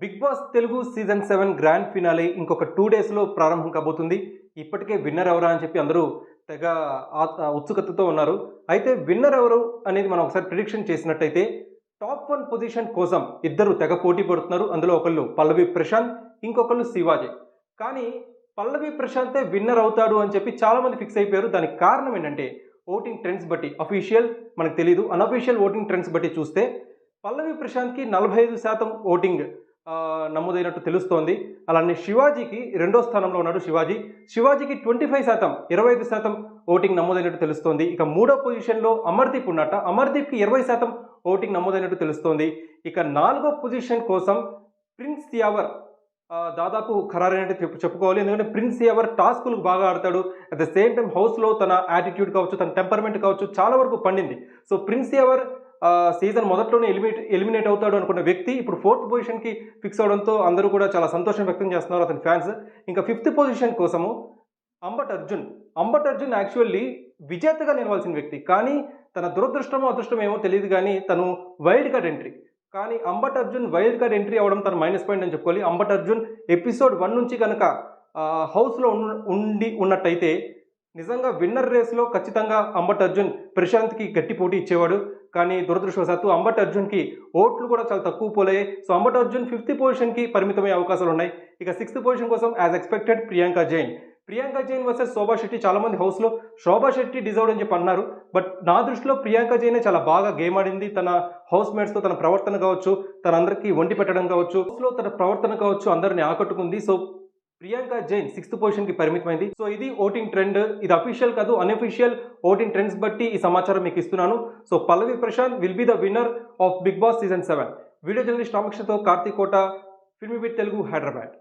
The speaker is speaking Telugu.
Big Boss Telugu season 7 grand finale ఇంకొక 2 డేస్‌లో ప్రారంభం కాబోతుంది. ఇప్పటికే విన్నర్ ఎవరా అని చెప్పి అందరూ తెగ ఉత్సుకతతో ఉన్నారు. అయితే విన్నర్ ఎవరు అనేది మనం ఒకసారి ప్రిడిక్షన్ చేసినట్టయితే టాప్ 1 పొజిషన్ కోసం ఇద్దరు తెగ పోటీ పడుతున్నారు. అందులో ఒకళ్ళు పల్లవి ప్రశాంత్, ఇంకొకళ్ళు శివాజీ. కానీ పల్లవి ప్రశాంతే విన్నర్ అవుతాడు అని చెప్పి చాలామంది ఫిక్స్ అయిపోయారు. దానికి కారణం ఏంటంటే ఓటింగ్ ట్రెండ్స్ బట్టి అఫీషియల్ మనకు తెలీదు. అనఫీషియల్ ఓటింగ్ ట్రెండ్స్ బట్టి చూస్తే పల్లవి ప్రశాంత్‌కి 45% ఓటింగ్ నమోదైనట్టు తెలుస్తోంది. అలానే శివాజీకి రెండో స్థానంలో ఉన్నాడు శివాజీకి 25% 25% ఓటింగ్ నమోదైనట్టు తెలుస్తోంది. ఇక మూడో పొజిషన్‌లో అమర్దీప్ ఉన్నట్ట. అమర్దీప్‌కి 20% ఓటింగ్ నమోదైనట్టు తెలుస్తోంది. ఇక నాలుగో పొజిషన్ కోసం ప్రిన్స్ యావర్ దాదాపు ఖరారైనట్టు చెప్పుకోవాలి. ఎందుకంటే ప్రిన్స్ యావర్ టాస్కులు బాగా ఆడతాడు. అట్ ద సేమ్ టైమ్ హౌస్‌లో తన యాటిట్యూడ్ కావచ్చు, తన టెంపర్మెంట్ కావచ్చు చాలా వరకు పండింది. సో ప్రిన్స్ యావర్ సీజన్ మొదట్లోనే ఎలిమినేట్ అవుతాడు అనుకున్న వ్యక్తి ఇప్పుడు 4th పొజిషన్‌కి ఫిక్స్ అవడంతో అందరూ కూడా చాలా సంతోషం వ్యక్తం చేస్తున్నారు అతని ఫ్యాన్స్. ఇంకా 5th పొజిషన్ కోసము అంబట్ అర్జున్ యాక్చువల్లీ విజేతగా నిలవాల్సిన వ్యక్తి. కానీ తన దురదృష్టమో అదృష్టమో ఏమో తెలియదు కానీ తను వైల్డ్ కార్డ్ ఎంట్రీ. కానీ Ambati Arjun wild card entry అవ్వడం తన మైనస్ పాయింట్ అని చెప్పుకోవాలి. అంబట్ అర్జున్ ఎపిసోడ్ 1 నుంచి కనుక హౌస్‌లో ఉన్నట్టయితే నిజంగా విన్నర్ రేస్‌లో ఖచ్చితంగా అంబట్ అర్జున్ ప్రశాంత్‌కి గట్టి పోటీ ఇచ్చేవాడు. కానీ దురదృష్టవశాత్తు అంబట్ అర్జున్‌కి ఓట్లు కూడా చాలా తక్కువ పోలయ్యాయి. సో అంబట్ అర్జున్ 5th పొజిషన్‌కి పరిమితమయ్యే అవకాశాలు ఉన్నాయి. ఇక 6th పొజిషన్ కోసం as expected Priyanka Jain versus Shobha Shetty. చాలామంది హౌస్‌లో శోభా శెట్టి డిజర్వ్డ్ అని చెప్పి అన్నారు. బట్ నా దృష్టిలో ప్రియాంక జైనే చాలా బాగా గేమ్ ఆడింది. తన హౌస్ మేట్స్‌తో తన ప్రవర్తన కావచ్చు, తనందరికీ వండి పెట్టడం కావచ్చు, హౌస్‌లో తన ప్రవర్తన కావచ్చు అందరిని ఆకట్టుకుంది. సో ప్రియాంక జైన్ 6th పొజిషన్‌కి పరిమితమైంది. సో ఇది ఓటింగ్ ట్రెండ్. ఇది అఫీషియల్ కాదు, అనఫీషియల్ ఓటింగ్ ట్రెండ్స్ బట్టి ఈ సమాచారం మీకు ఇస్తున్నాను. So Pallavi Prashanth will be the winner of Bigg Boss season 7. Video journalist రామకృష్ణతో కార్తీక్ కోట, ఫిల్మీ బీట్ తెలుగు, హైదరాబాద్.